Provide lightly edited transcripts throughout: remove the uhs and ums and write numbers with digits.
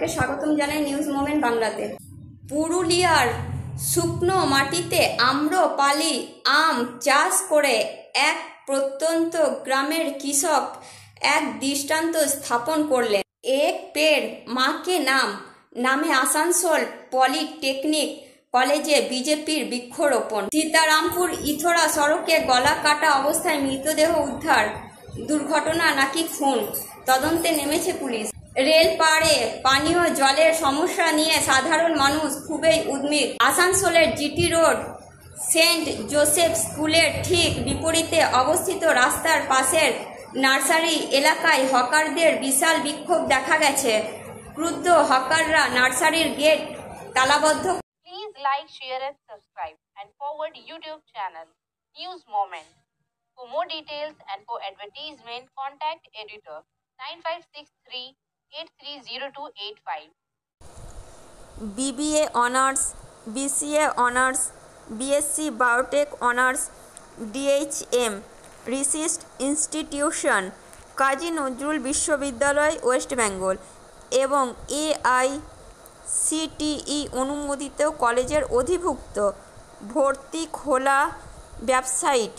সকলকে স্বাগতম জানাই নিউজ মোমেন্ট বাংলাতে। পুরুলিয়ার শুকনো মাটিতে আম্রপালি আম চাষ করে এক প্রত্যন্ত গ্রামের কৃষক এক দৃষ্টান্ত স্থাপন করলেন। এক পেড় মাকে নামে আসানসোল পলিটেকনিক কলেজে বিজেপির বৃক্ষরোপণ। সীতারামপুর ইথরা সড়কে গলা কাটা অবস্থায় মৃতদেহ উদ্ধার, দুর্ঘটনা নাকি খুন, তদন্তে নেমেছে পুলিশ। রেল পাড়ে পানীয় জলের সমস্যা নিয়ে সাধারণ মানুষ খুবই উদ্বিগ্ন। আসানসোলের জিটি রোড সেন্ট জোসেফ স্কুলের ঠিক বিপরীতে অবস্থিত রাস্তার পাশের নার্সারি এলাকায় হকারদের বিশাল বিক্ষোভ দেখা গেছে। ক্রুদ্ধ হকাররা নার্সারির gate তালাবদ্ধ। Please like, share and subscribe and forward YouTube channel News Moment. For more details and for advertisement, contact editor 9563830285. BBA Honours, BCA Honours, BSc Biotech Honours, DHM Research Institution Kazi Nazrul বিশ্ববিদ্যালয় West Bengal এবং AICTE অনুমোদিত কলেজের অধিভুক্ত। ভর্তি খোলা। Website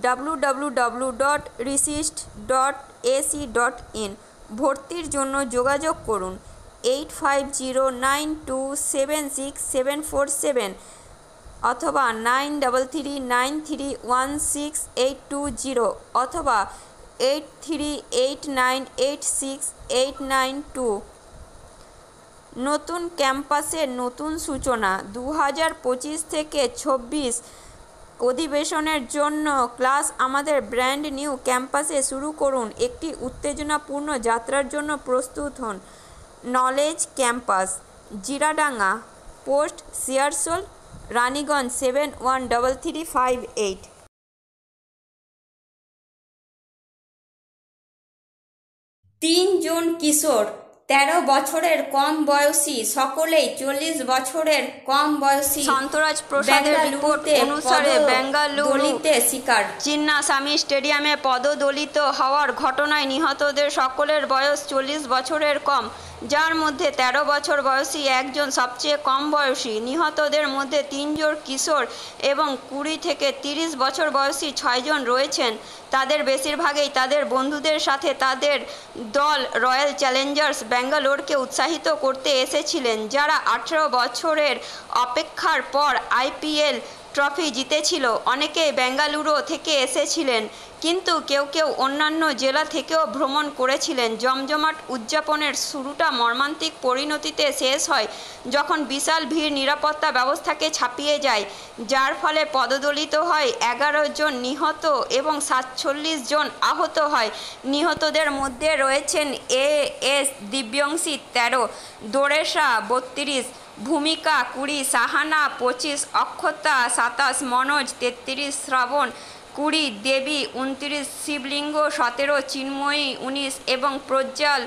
www.resist.ac.in। ভর্তির জন্য যোগাযোগ করুন 8509276747 অথবা 9339316820 অথবা 8389868992। নতুন ক্যাম্পাসের নতুন সূচনা। 2025 থেকে 26 অধিবেশনের জন্য ক্লাস আমাদের ব্র্যান্ড নিউ ক্যাম্পাসে শুরু করুন। একটি উত্তেজনাপূর্ণ যাত্রার জন্য প্রস্তুত হন। Knowledge campus, Jiradanga post, Shiarsol, Raniganj 713358। 3 জন কিশোর 13 বছরের কম বয়সী, সকলেই 40 বছরের কম বয়সী। সন্তরাজ প্রসাদের রিপোর্ট অনুসারে বেঙ্গালুরুতে শিকার চিন্নাস্বামী স্টেডিয়ামে পদদলিত হওয়ার ঘটনায় নিহতদের সকলের বয়স 40 বছরের কম, যার মধ্যে 13 বছর বয়সী একজন সবচেয়ে কম বয়সী। নিহতদের মধ্যে 3 জন কিশোর এবং 20 থেকে 30 বছর বয়সী 6 জন রয়েছেন। তাদের বেশিরভাগই তাদের বন্ধুদের সাথে তাদের দল রয়্যাল চ্যালেঞ্জার্স ব্যাঙ্গালোরকে উৎসাহিত করতে এসেছিলেন, যারা 18 বছরের অপেক্ষার পর IPL ট্রফি জিতেছিল। অনেকেই বেঙ্গালুরু থেকে এসেছিলেন, কিন্তু কেউ কেউ অন্যান্য জেলা থেকেও ভ্রমণ করেছিলেন। জমজমাট উদযাপনের শুরুটা মর্মান্তিক পরিণতিতে শেষ হয় যখন বিশাল ভিড় নিরাপত্তা ব্যবস্থাকে ছাপিয়ে যায়, যার ফলে পদদলিত হয় 11 জন নিহত এবং 47 জন আহত হয়। নিহতদের মধ্যে রয়েছেন AS দিব্যংশী 13, দোরেশা 32, ভূমিকা 20, সাহানা 25, অক্ষতা 27, মনোজ 33, শ্রাবণ 20, দেবী 29, শিবলিঙ্গ 17, চিন্ময়ী 19 এবং প্রজ্জ্বল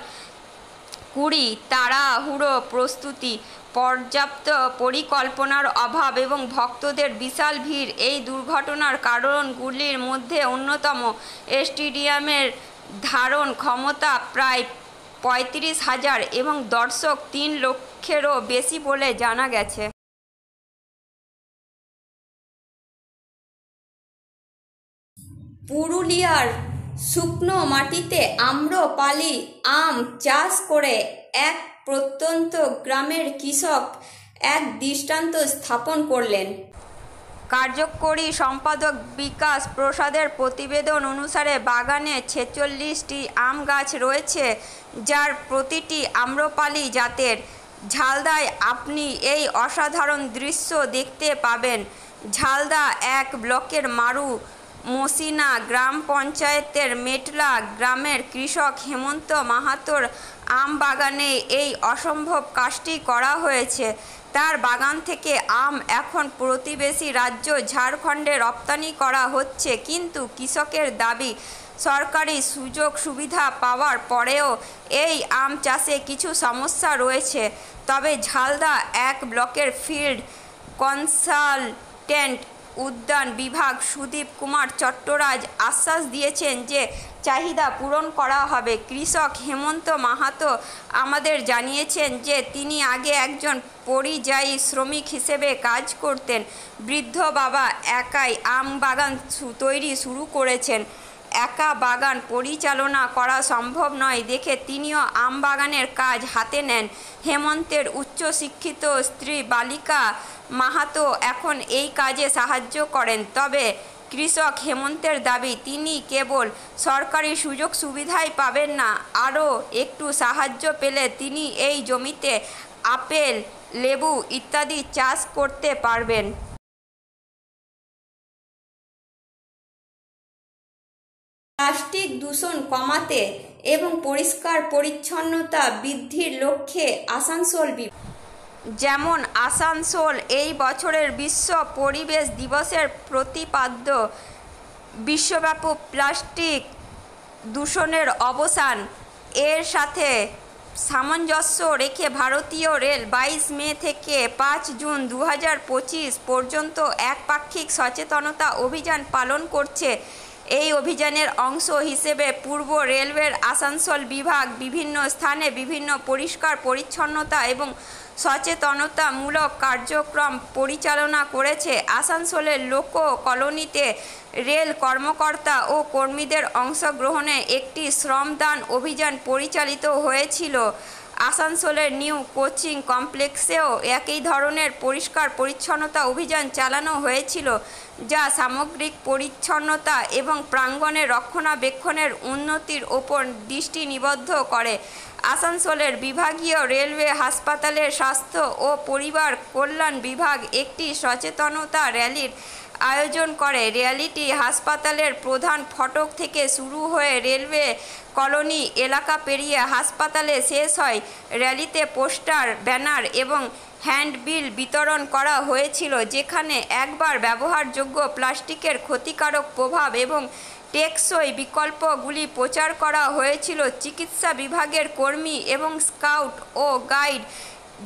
20। তাড়াহুড়ো প্রস্তুতি, পর্যাপ্ত পরিকল্পনার অভাব এবং ভক্তদের বিশাল ভিড় এই দুর্ঘটনার কারণগুলির মধ্যে অন্যতম। স্টেডিয়ামের ধারণ ক্ষমতা প্রায় 35,000 এবং দর্শক 3 লক্ষেরও বেশি বলে জানা গেছে। পুরুলিয়ার শুকনো মাটিতে আম্রপালি আম চাষ করে এক প্রত্যন্ত গ্রামের কৃষক এক দৃষ্টান্ত স্থাপন করলেন। কার্যকরী সম্পাদক বিকাশ প্রসাদের প্রতিবেদন অনুসারে বাগানে 46টি আম গাছ রয়েছে, যার প্রতিটি আম্রপালি জাতের। ঝালদায় আপনি এই অসাধারণ দৃশ্য দেখতে পাবেন। ঝালদা 1 ব্লকের মারু মসিনা গ্রাম পঞ্চায়েতের মেটলা গ্রামের কৃষক হেমন্ত মাহাতোর আম বাগানে এই অসম্ভব কাজটি করা হয়েছে। তার বাগান থেকে আম এখন প্রতিবেশী রাজ্য ঝাড়খণ্ডে রপ্তানি করা হচ্ছে, কিন্তু কৃষকের দাবি সরকারি সুযোগ সুবিধা পাওয়ার পরেও এই আম চাষে কিছু সমস্যা রয়েছে। তবে ঝালদা 1 ব্লকের ফিল্ড কনসালটেন্ট উদ্যান বিভাগ সুদীপ কুমার চট্টরাজ আশ্বাস দিয়েছেন যে চাহিদা পূরণ করা হবে। কৃষক হেমন্ত মাহাতো আমাদের জানিয়েছেন যে তিনি আগে একজন পরিযায়ী শ্রমিক হিসেবে কাজ করতেন। বৃদ্ধ বাবা একাই আম বাগান তৈরি শুরু করেছেন। একা বাগান পরিচালনা করা সম্ভব নয় দেখে তিনিও আম বাগানের কাজ হাতে নেন। হেমন্তের উচ্চশিক্ষিত স্ত্রী বালিকা মাহাতো এখন এই কাজে সাহায্য করেন। তবে কৃষক হেমন্তের দাবি, তিনি কেবল সরকারি সুযোগ সুবিধাই পাবেন না, আরও একটু সাহায্য পেলে তিনি এই জমিতে আপেল, লেবু ইত্যাদি চাষ করতে পারবেন। প্লাস্টিক দূষণ কমাতে এবং পরিষ্কার পরিচ্ছন্নতা বৃদ্ধির লক্ষ্যে আসানসোল যেমন আসানসোল এই বছরের বিশ্ব পরিবেশ দিবসের প্রতিপাদ্য বিশ্বব্যাপী প্লাস্টিক দূষণের অবসান এর সাথে সামঞ্জস্য রেখে ভারতীয় রেল 22 মে থেকে 5 জুন 2025 পর্যন্ত একপাক্ষিক সচেতনতা অভিযান পালন করছে। এই অভিযানের অংশ হিসেবে পূর্ব রেলওয়ের আসানসোল বিভাগ বিভিন্ন স্থানে বিভিন্ন পরিষ্কার পরিচ্ছন্নতা এবং সচেতনতামূলক কার্যক্রম পরিচালনা করেছে। আসানসোলের লোক কলোনিতে রেল কর্মকর্তা ও কর্মীদের অংশগ্রহণে একটি শ্রমদান অভিযান পরিচালিত হয়েছিল। আসানসোলের নিউ কোচিং কমপ্লেক্সেও একই ধরনের পরিষ্কার পরিচ্ছন্নতা অভিযান চালানো হয়েছিল, যা সামগ্রিক পরিচ্ছন্নতা এবং প্রাঙ্গণের রক্ষণাবেক্ষণের উন্নতির ওপর দৃষ্টি নিবদ্ধ করে। আসানসোলের বিভাগীয় রেলওয়ে হাসপাতালের স্বাস্থ্য ও পরিবার কল্যাণ বিভাগ একটি সচেতনতা র্যালির আয়োজন করে। র্যালিটি হাসপাতালের প্রধান ফটক থেকে শুরু হয়ে রেলওয়ে কলোনি এলাকা পেরিয়ে হাসপাতালে শেষ হয়। র্যালিতে পোস্টার, ব্যানার এবং হ্যান্ডবিল বিতরণ করা হয়েছিল, যেখানে একবার ব্যবহারযোগ্য প্লাস্টিকের ক্ষতিকারক প্রভাব এবং টেকসই বিকল্পগুলি প্রচার করা হয়েছিল। চিকিৎসা বিভাগের কর্মী এবং স্কাউট ও গাইড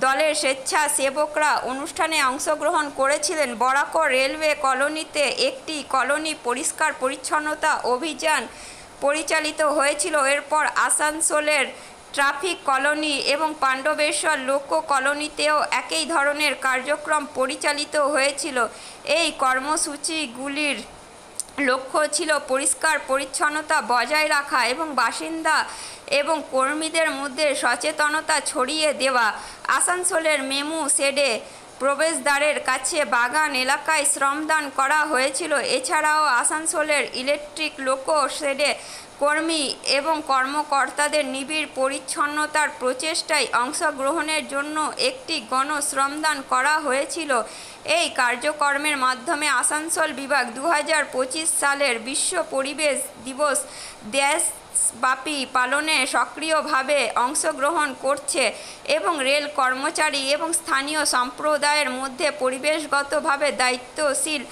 দলের স্বেচ্ছাসেবকরা অনুষ্ঠানে অংশগ্রহণ করেছিলেন। বরাকর রেলওয়ে কলোনিতে একটি কলোনি পরিষ্কার পরিচ্ছন্নতা অভিযান পরিচালিত হয়েছিল। এরপর আসানসোলের ট্রাফিক কলোনি এবং পাণ্ডবেশ্বর লোক কলোনিতেও একই ধরনের কার্যক্রম পরিচালিত হয়েছিল। এই কর্মসূচিগুলির লক্ষ্য ছিল পরিষ্কার পরিচ্ছন্নতা বজায় রাখা এবং বাসিন্দা এবং কর্মীদের মধ্যে সচেতনতা ছড়িয়ে দেওয়া। আসানসোলের মেমু শেডে প্রবেশদ্বারের কাছে বাগান এলাকায় শ্রমদান করা হয়েছিল। এছাড়াও আসানসোলের ইলেকট্রিক লোকো শেডে কর্মী এবং কর্মকর্তাদের নিবিড় পরিচ্ছন্নতার প্রচেষ্টায় অংশগ্রহণের জন্য একটি গণশ্রমদান করা হয়েছিল। এই কার্যক্রমের মাধ্যমে আসানসোল বিভাগ 2025 সালের বিশ্ব পরিবেশ দিবস দেশব্যাপী পালনে সক্রিয়ভাবে অংশগ্রহণ করছে এবং রেল কর্মচারী এবং স্থানীয় সম্প্রদায়ের মধ্যে পরিবেশগতভাবে দায়িত্বশীল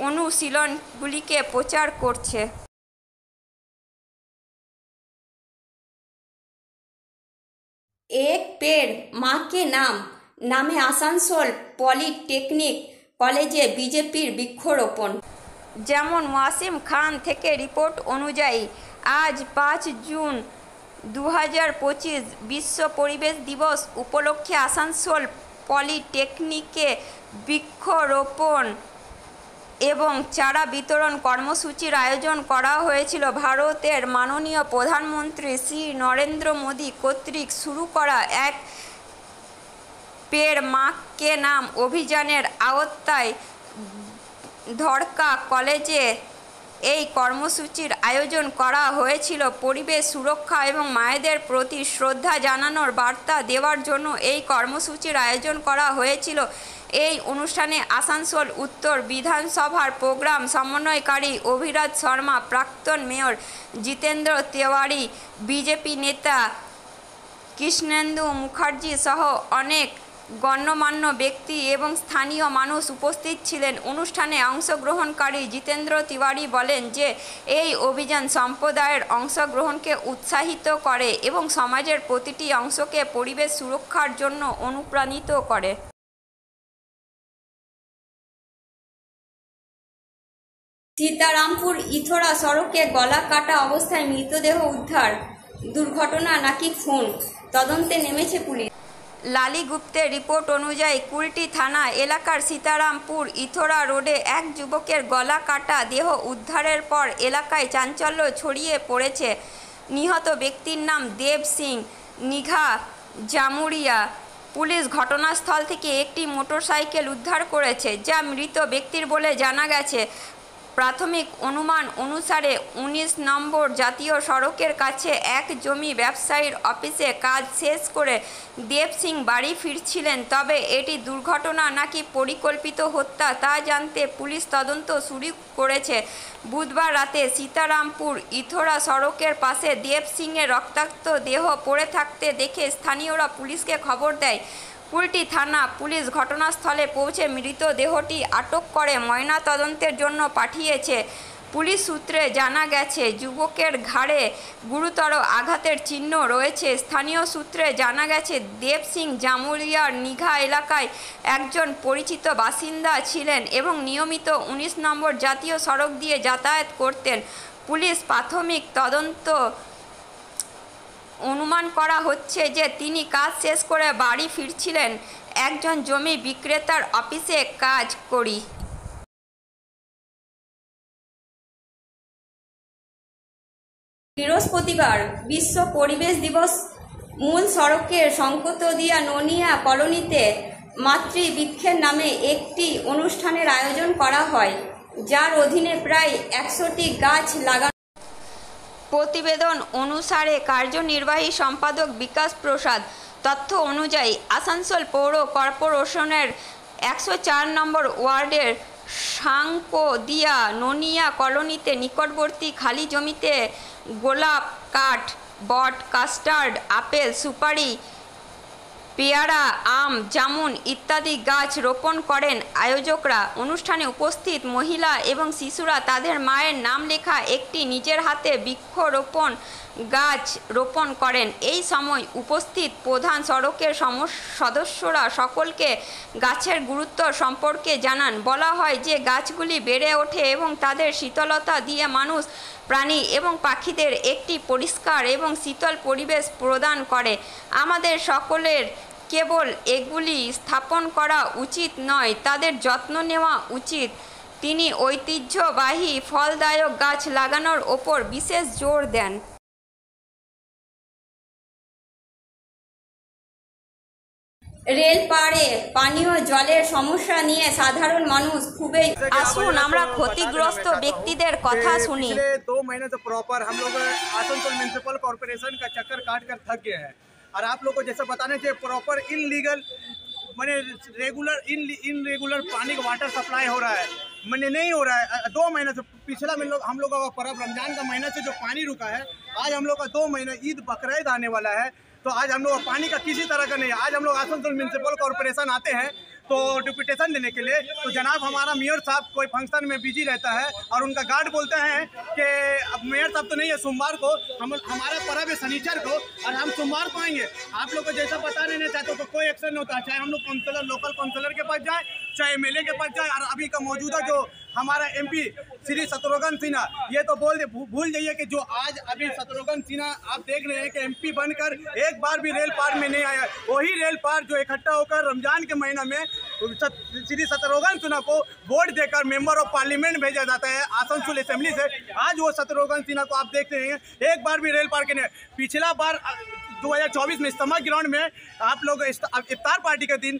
অনুশীলনগুলিকে প্রচার করছে। এক পেড় মা কে নাম নামে আসানসোল পলিটেকনিক কলেজে বিজেপির বৃক্ষরোপণ। যেমন ওয়াসিম খান থেকে রিপোর্ট অনুযায়ী আজ 5 জুন 2025 বিশ্ব পরিবেশ দিবস উপলক্ষে আসানসোল পলিটেকনিকে বৃক্ষরোপণ এবং চারা বিতরণ কর্মসূচির আয়োজন করা হয়েছিল। ভারতের মাননীয় প্রধানমন্ত্রী শ্রী নরেন্দ্র মোদী কর্তৃক শুরু করা এক পেড় মা কে নাম অভিযানের আওতায় ধড়কা কলেজে এই কর্মসূচির আয়োজন করা হয়েছিল। পরিবেশ সুরক্ষা এবং মায়েদের প্রতি শ্রদ্ধা জানানোর বার্তা দেওয়ার জন্য এই কর্মসূচির আয়োজন করা হয়েছিল। এই অনুষ্ঠানে আসানসোল উত্তর বিধানসভার প্রোগ্রাম সমন্বয়কারী অভিরাজ শর্মা, প্রাক্তন মেয়র জিতেন্দ্র তেওয়ারি, বিজেপি নেতা কৃষ্ণেন্দু মুখার্জি সহ অনেক গণ্যমান্য ব্যক্তি এবং স্থানীয় মানুষ উপস্থিত ছিলেন। অনুষ্ঠানে অংশগ্রহণকারী জিতেন্দ্র তিওয়ারি বলেন যে এই অভিযান সম্প্রদায়ের অংশগ্রহণকে উৎসাহিত করে এবং সমাজের প্রতিটি অংশকে পরিবেশ সুরক্ষার জন্য অনুপ্রাণিত করে। সীতারামপুর ইথোরা সড়কে গলা কাটা অবস্থায় মৃতদেহ উদ্ধার, দুর্ঘটনা নাকি খুন, তদন্তে নেমেছে পুলিশ। লালি গুপ্তের রিপোর্ট অনুযায়ী কুলটি থানা এলাকার সীতারামপুর ইথোরা রোডে এক যুবকের গলা কাটা দেহ উদ্ধারের পর এলাকায় চাঞ্চল্য ছড়িয়ে পড়েছে। নিহত ব্যক্তির নাম দেব সিং, নিঘা জামুরিয়া। পুলিশ ঘটনাস্থল থেকে একটি মোটরসাইকেল উদ্ধার করেছে, যা মৃত ব্যক্তির বলে জানা গেছে। প্রাথমিক অনুমান অনুসারে 19 নম্বর জাতীয় সড়কের কাছে এক জমি ব্যবসায়ীর অফিসে কাজ শেষ করে দেব সিং বাড়ি ফিরছিলেন। তবে এটি দুর্ঘটনা নাকি পরিকল্পিত হত্যা তা জানতে পুলিশ তদন্ত শুরু করেছে। বুধবার রাতে সীতারামপুর ইথোরা সড়কের পাশে দেব সিংয়ের রক্তাক্ত দেহ পড়ে থাকতে দেখে স্থানীয়রা পুলিশকে খবর দেয়। কুলটি থানা পুলিশ ঘটনাস্থলে পৌঁছে মৃতদেহটি আটক করে ময়নাতদন্তের জন্য পাঠিয়েছে। পুলিশ সূত্রে জানা গেছে, যুবকের ঘাড়ে গুরুতর আঘাতের চিহ্ন রয়েছে। স্থানীয় সূত্রে জানা গেছে, দেব সিং জামুরিয়ার নিঘা এলাকায় একজন পরিচিত বাসিন্দা ছিলেন এবং নিয়মিত 19 নম্বর জাতীয় সড়ক দিয়ে যাতায়াত করতেন। পুলিশ প্রাথমিক তদন্ত অনুমান করা হচ্ছে যে তিনি কাজ শেষ করে বাড়ি ফিরছিলেন। একজন জমি বিক্রেতার অফিসে কাজ করি। বৃহস্পতিবার বিশ্ব পরিবেশ দিবস মূল সড়কের শঙ্কতদিয়া নোনিয়া কলোনিতে মাতৃবৃক্ষের নামে একটি অনুষ্ঠানের আয়োজন করা হয়, যার অধীনে প্রায় 100টি গাছ লাগানো। প্রতিবেদন অনুসারে কার্যনির্বাহী সম্পাদক বিকাশ প্রসাদ তথ্য অনুযায়ী আসানসোল পৌর কর্পোরেশনের 104 নম্বর ওয়ার্ডের শঙ্কতদিয়া নোনিয়া কলোনিতে নিকটবর্তী খালি জমিতে গোলাপ, কাঠ, বট, কাস্টার্ড, আপেল, সুপারি, পেয়ারা, আম, জামুন ইত্যাদি গাছ রোপণ করেন আয়োজকরা। অনুষ্ঠানে উপস্থিত মহিলা এবং শিশুরা তাদের মায়ের নাম লেখা একটি নিজের হাতে বৃক্ষরোপণ গাছ রোপণ করেন। এই সময় উপস্থিত প্রধান সড়কের সদস্যরা সকলকে গাছের গুরুত্ব সম্পর্কে জানান। বলা হয় যে গাছগুলি বেড়ে ওঠে এবং তাদের শীতলতা দিয়ে মানুষ, প্রাণী এবং পাখিদের একটি পরিষ্কার এবং শীতল পরিবেশ প্রদান করে। আমাদের সকলের কেবল এগুলি স্থাপন করা উচিত নয়, তাদের যত্ন নেওয়া উচিত। তিনি ঐতিহ্যবাহী ফলদায়ক গাছ লাগানোর ওপর বিশেষ জোর দেন। রেল পাড়ে পানীয় জলের সমস্যা নিয়ে সাধারণ মানুষ খুবই। আসুন আমরা ক্ষতিগ্রস্ত ব্যক্তিদের কথা শুনি। 2 महीने से प्रॉपर हम लोग आसनसोल म्यूनिसिपल कॉर्पोरेशन का चक्कर काट कर थक गए हैं और आप लोग को जैसे बताने चाहिए प्रॉपर इनलीगल मैंने इनरेगुलर पानी का वाटर सप्लाई हो रहा है, मैंने नहीं हो रहा है। 2 महीने से पिछला हम लोग का पर्व रमजान का महीना से जो पानी रुका है, आज हम लोग का 2 महीने ईद बकरीद आने वाला है, तो आज हम लोग पानी का किसी तरह का नहीं। आज हम लोग आसनसोल म्यूनिसिपल कॉर्पोरेशन आते हैं तो डिप्यूटेशन देने के लिए, तो जनाब हमारा मेयर साहब कोई फंक्शन में बिजी रहता है और उनका गार्ड बोलते हैं कि अब मेयर साहब तो नहीं है, सोमवार को हमारा पर्व है शनिचर को और हम सोमवार को आएंगे। आप लोग को जैसा पता नहीं चाहते तो कोई एक्शन नहीं होता, चाहे हम लोग काउंसलर लोकल काउंसलर के पास जाए, चाहे एमएलए के पास जाए। और अभी का मौजूदा जो हमारा एमपी श्री शत्रुघ्न सिन्हा, ये तो भूल जाइए कि जो आज अभी शत्रुघ्न सिन्हा आप देख रहे हैं कि एमपी बनकर एक बार भी रेल पार में नहीं आया। वही रेल पार जो इकट्ठा होकर रमजान के महीना में श्री शत्रुघ्न सिन्हा को वोट देकर मेंबर ऑफ पार्लियामेंट भेजा जाता है आसनसोल असेंबली से। आज वो शत्रुघ्न सिन्हा को आप देखते हैं एक बार भी रेल पार के नहीं। पिछला बार 2024 में इस्तेमा ग्राउंड में आप लोग इफ्तार पार्टी के दिन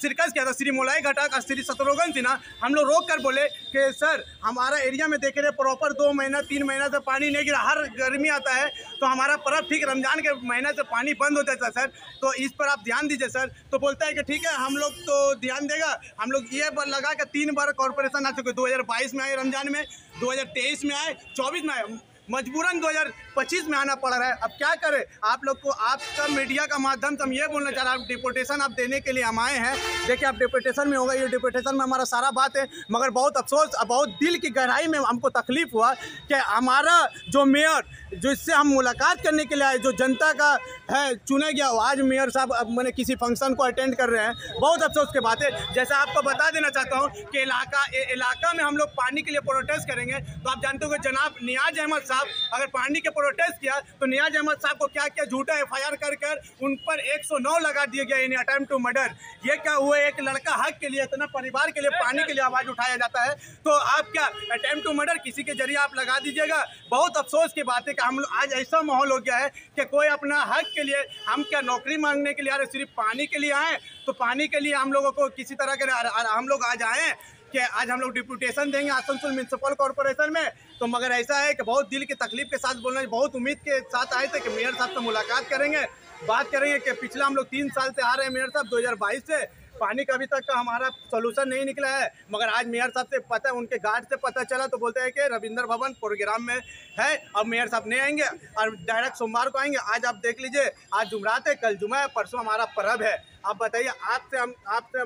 शिरकत किया था श्री मोलाई घटक और श्री शत्रुघ्न सिन्हा। हम लोग रोक कर बोले कि सर हमारा एरिया में देख रहे प्रॉपर 2 महीना 3 महीना से पानी नहीं गिरा, हर गर्मी आता है तो हमारा पर्व ठीक रमजान के महीने से पानी बंद हो जाता है सर, तो इस पर आप ध्यान दीजिए सर। तो बोलता है कि ठीक है हम लोग तो ध्यान देगा। हम लोग ये लगा के 3 बार कॉर्पोरेशन आ चुके, 2022 में आए रमजान में, 2023 में आए, 24 में आए। मजबूरन 2025 में आना पड़ रहा है। अब क्या करें, आप लोग को आपका मीडिया का माध्यम से हम ये बोलना चाह रहे हैं, आप डिपोटेशन आप देने के लिए हम आए हैं। देखिए, आप डिपोटेशन में होगा, ये डिपोटेशन में हमारा सारा बात है, मगर बहुत अफसोस, बहुत दिल की गहराई में हमको तकलीफ हुआ कि हमारा जो मेयर, जो इससे हम मुलाकात करने के लिए आए, जो जनता का है चुना गया, आज मेयर साहब अब मैंने किसी फंक्शन को अटेंड कर रहे हैं। बहुत अफसोस की बात है। जैसा आपको बता देना चाहता हूँ कि इलाका में हम लोग पानी के लिए प्रोटेस्ट करेंगे, तो आप जानते हो कि जनाब नियाज अहमद साहब अगर पानी के प्रोटेस्ट किया तो नियाज अहमद साहब को क्या क्या झूठा FIR कर उन पर 109 लगा दिए गए इन अटेम्प्ट टू मर्डर। ये क्या हुआ, एक लड़का हक के लिए, इतना परिवार के लिए पानी के लिए आवाज़ उठाया जाता है, तो आप क्या अटेम्प्ट टू मर्डर किसी के जरिए आप लगा दीजिएगा। बहुत अफसोस की बात है कि हम आज ऐसा माहौल हो गया है कि कोई अपना हक के लिए, हम क्या नौकरी मांगने के लिए आ रहे, सिर्फ पानी के लिए आए, तो पानी के लिए हम लोगों को किसी तरह के हम लोग आज आए कि आज हम लोग डिप्यूटेशन देंगे आसनसोल म्यूनसिपल कॉर्पोरेशन में। तो मगर ऐसा है कि बहुत दिल की तकलीफ के साथ बोलना, बहुत उम्मीद के साथ आए थे कि मेयर साहब से मुलाकात करेंगे, बात करेंगे कि पिछला हम लोग 3 साल से आ रहे हैं मेयर साहब, 2022 से पानी का अभी तक का हमारा सोल्यूशन नहीं निकला है। मगर आज मेयर साहब से पता, उनके गार्ड से पता चला तो बोलते हैं कि रविंद्र भवन प्रोग्राम में है, अब मेयर साहब नहीं आएंगे और डायरेक्ट सोमवार को आएंगे। आज आप देख लीजिए, आज जुमरात है, कल जुमा है, परसों हमारा पर्व है। आप बताइए, आपसे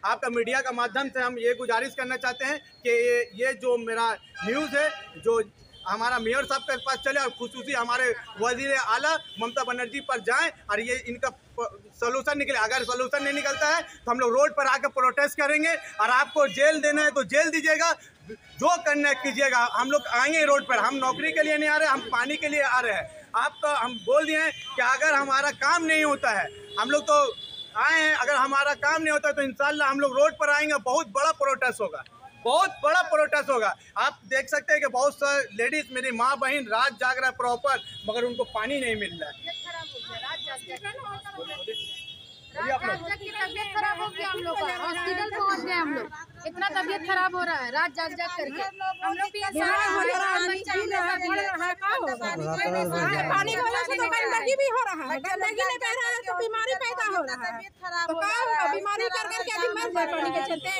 आपका मीडिया का माध्यम से हम ये गुजारिश करना चाहते हैं कि ये जो मेरा न्यूज़ है, जो हमारा मेयर साहब के पास चले और खुसूसी हमारे वजीर आला ममता बनर्जी पर जाएं और ये इनका सोल्यूशन निकले। अगर सोल्यूशन नहीं निकलता है तो हम लोग रोड पर आकर प्रोटेस्ट करेंगे और आपको जेल देना है तो जेल दीजिएगा, जो करना है कीजिएगा। हम लोग आएंगे रोड पर, हम नौकरी के लिए नहीं आ रहे, हम पानी के लिए आ रहे हैं। आपका हम बोल दिए हैं कि अगर हमारा काम नहीं होता है, हम लोग तो आए हैं, अगर हमारा काम नहीं होता है तो इंशाल्लाह हम लोग रोड पर आएंगे, बहुत बड़ा प्रोटेस्ट होगा, बहुत बड़ा प्रोटेस्ट होगा। आप देख सकते हैं कि बहुत सारे लेडीज, मेरी माँ बहन रात जाग रहा है प्रॉपर, मगर उनको पानी नहीं मिल रहा है। तबियत खराब हो गया हम लोग का, हॉस्पिटल पहुंच गए हम लोग, इतना तबियत खराब हो रहा है रात जाग जाग करके। हम लोग भी पानी की वजह से तो गंदगी भी हो रहा है, गंदगी नहीं बह रहा है तो बीमारी पैदा हो रहा है, तो क्या होगा, बीमारी कर करके अभी मर जाए पानी के चलते।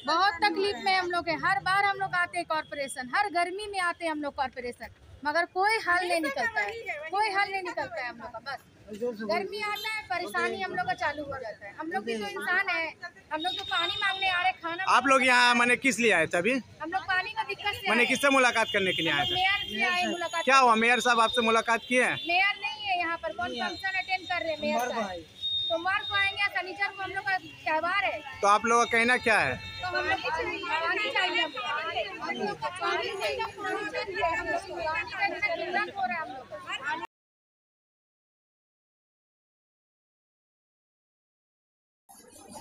बहुत तकलीफ में हम लोग है, हर बार हम लोग आते हैं कॉर्पोरेशन, हर गर्मी में आते हैं हम लोग कॉर्पोरेशन, मगर कोई हल नहीं निकलता है, कोई हल नहीं निकलता है हम लोग का। बस गर्मी आता है, परेशानी हम लोग का चालू हो जाता है। हम लोग भी तो इंसान है, हम लोग तो पानी मांगने आ रहे, खाना। आप लोग यहाँ मैंने किस लिए आए थे अभी? हम लोग पानी का दिक्कत से मैंने किससे मुलाकात करने के लिए आए थे? मेयर से आए मुलाकात। क्या हुआ, मेयर साहब आपसे मुलाकात किए हैं? मेयर नहीं है यहाँ पर, कौन फंक्शन अटेंड कर रहे हैं मेयर साहब। सोमवार को आएंगे, शनिचर को हम लोग का त्योहार है। तो आप लोगों का कहना क्या है? तो हम लोग को पानी चाहिए, हम लोग को पानी चाहिए, हो रहा है हम लोग को।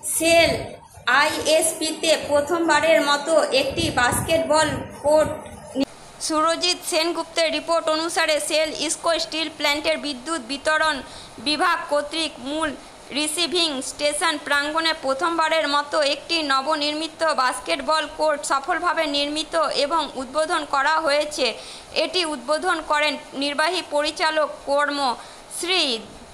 সেল আইএসপিতে প্রথমবারের মতো একটি বাস্কেটবল কোর্ট। সুরজিৎ সেনগুপ্তের রিপোর্ট অনুসারে সেল ইস্কো স্টিল প্ল্যান্টের বিদ্যুৎ বিতরণ বিভাগ কর্তৃক মূল রিসিভিং স্টেশন প্রাঙ্গণে প্রথমবারের মতো একটি নবনির্মিত বাস্কেটবল কোর্ট সফলভাবে নির্মিত এবং উদ্বোধন করা হয়েছে। এটি উদ্বোধন করেন নির্বাহী পরিচালক কর্ম শ্রী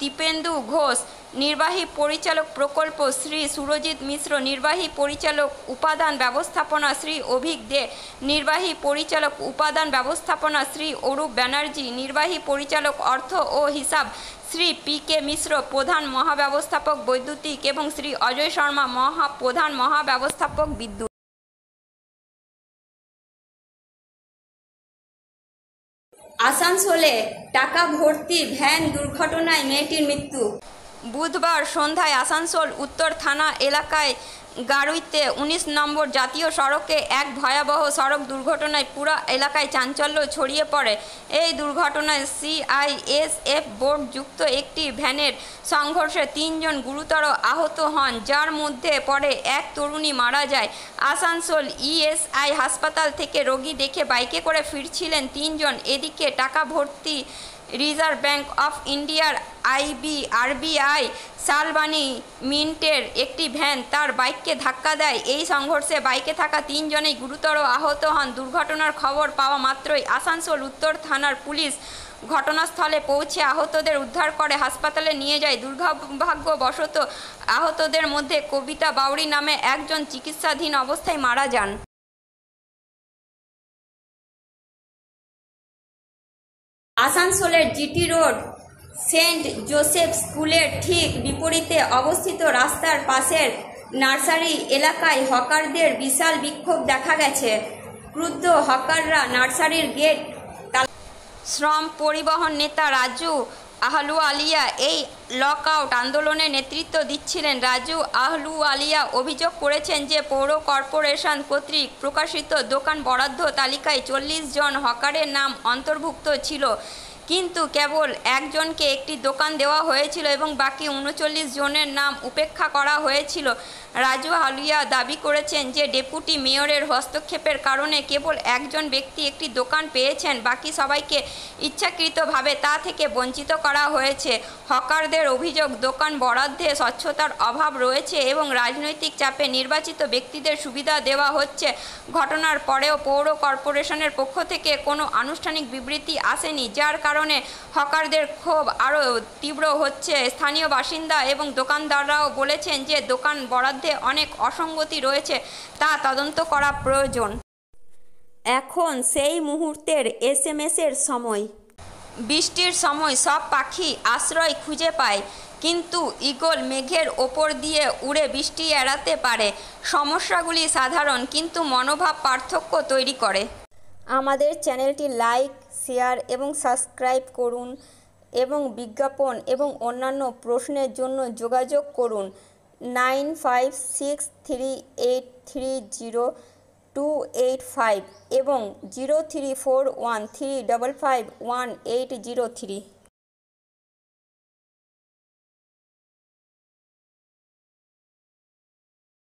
দীপেন্দু ঘোষ, নির্বাহী পরিচালক প্রকল্প শ্রী সুরজিৎ মিশ্র, নির্বাহী পরিচালক উপাদান ব্যবস্থাপনা শ্রী অভিক দে, নির্বাহী পরিচালক উপাদান ব্যবস্থাপনা শ্রী অরূপ ব্যানার্জি, নির্বাহী পরিচালক অর্থ ও হিসাব শ্রী PK মিশ্র, প্রধান মহাব্যবস্থাপক বৈদ্যুতিক এবং শ্রী অজয় শর্মা প্রধান মহাব্যবস্থাপক বিদ্যুৎ। আসানসোলে টাকা ভর্তি ভ্যান দুর্ঘটনায় মেয়েটির মৃত্যু। বুধবার সন্ধ্যায় আসানসোল উত্তর থানা এলাকায় গাড়ুইতে 19 নম্বর জাতীয় সড়কে এক ভয়াবহ সড়ক দুর্ঘটনায় পুরো এলাকায় চাঞ্চল্য ছড়িয়ে পড়ে। এই দুর্ঘটনায় CISF বোর্ডযুক্ত একটি ভ্যানের সংঘর্ষে 3 জন গুরুতর আহত হন, যার মধ্যে পড়ে এক তরুণী মারা যায়। আসানসোল ESI হাসপাতাল থেকে রোগী দেখে বাইকে করে ফিরছিলেন 3 জন। এদিকে টাকা ভর্তি রিজার্ভ ব্যাঙ্ক অফ ইন্ডিয়ার RBI শালবানি মিন্টের একটি ভ্যান তার বাইককে ধাক্কা দেয়। এই সংঘর্ষে বাইকে থাকা 3 জনেই গুরুতর আহত হন। দুর্ঘটনার খবর পাওয়া মাত্রই আসানসোল উত্তর থানার পুলিশ ঘটনাস্থলে পৌঁছে আহতদের উদ্ধার করে হাসপাতালে নিয়ে যায়। দুর্ভাগ্যবশত আহতদের মধ্যে কবিতা বাউরি নামে একজন চিকিৎসাধীন অবস্থায় মারা যান। আসানসোলের জিটি রোড সেন্ট জোসেফ স্কুলের ঠিক বিপরীতে অবস্থিত রাস্তার পাশের নার্সারি এলাকায় হকারদের বিশাল বিক্ষোভ দেখা গেছে। ক্রুদ্ধ হকাররা নার্সারির গেট শ্রম পরিবহন নেতা রাজু আহলুওয়ালিয়া এই লকআউট আন্দোলনে নেতৃত্ব দিচ্ছিলেন। রাজু আহলুওয়ালিয়া অভিযোগ করেছেন যে পৌর কর্পোরেশন কর্তৃক প্রকাশিত দোকান বরাদ্দ তালিকায় 40 জন হকারের নাম অন্তর্ভুক্ত ছিল, কিন্তু কেবল একজনকে একটি দোকান দেওয়া হয়েছিল এবং বাকি 39 জনের নাম উপেক্ষা করা হয়েছিল। রাজু আহলুওয়ালিয়া দাবি করেছেন যে ডেপুটি মেয়রের হস্তক্ষেপের কারণে কেবল একজন ব্যক্তি একটি দোকান পেয়েছেন, বাকি সবাইকে ইচ্ছাকৃতভাবে তা থেকে বঞ্চিত করা হয়েছে। হকারদের অভিযোগ, দোকান বরাদ্দে স্বচ্ছতার অভাব রয়েছে এবং রাজনৈতিক চাপে নির্বাচিত ব্যক্তিদের সুবিধা দেওয়া হচ্ছে। ঘটনার পরেও পৌর কর্পোরেশনের পক্ষ থেকে কোনো আনুষ্ঠানিক বিবৃতি আসেনি, যার কারণে হকারদের ক্ষোভ আরও তীব্র হচ্ছে। স্থানীয় বাসিন্দা এবং দোকানদাররাও বলেছেন যে দোকান বরাদ্দে অনেক অসঙ্গতি রয়েছে, তা তদন্ত করা প্রয়োজন। এখন সেই মুহূর্তের এসএমএসের সময়। বৃষ্টির সময় সব পাখি আশ্রয় খুঁজে পায়, কিন্তু ঈগল মেঘের ওপর দিয়ে উড়ে বৃষ্টি এড়াতে পারে। সমস্যাগুলি সাধারণ, কিন্তু মনোভাব পার্থক্য তৈরি করে। আমাদের চ্যানেলটি লাইক, শেয়ার এবং সাবস্ক্রাইব করুন এবং বিজ্ঞাপন এবং অন্যান্য প্রশ্নের জন্য যোগাযোগ করুন 9563830285 এবং 034135518003।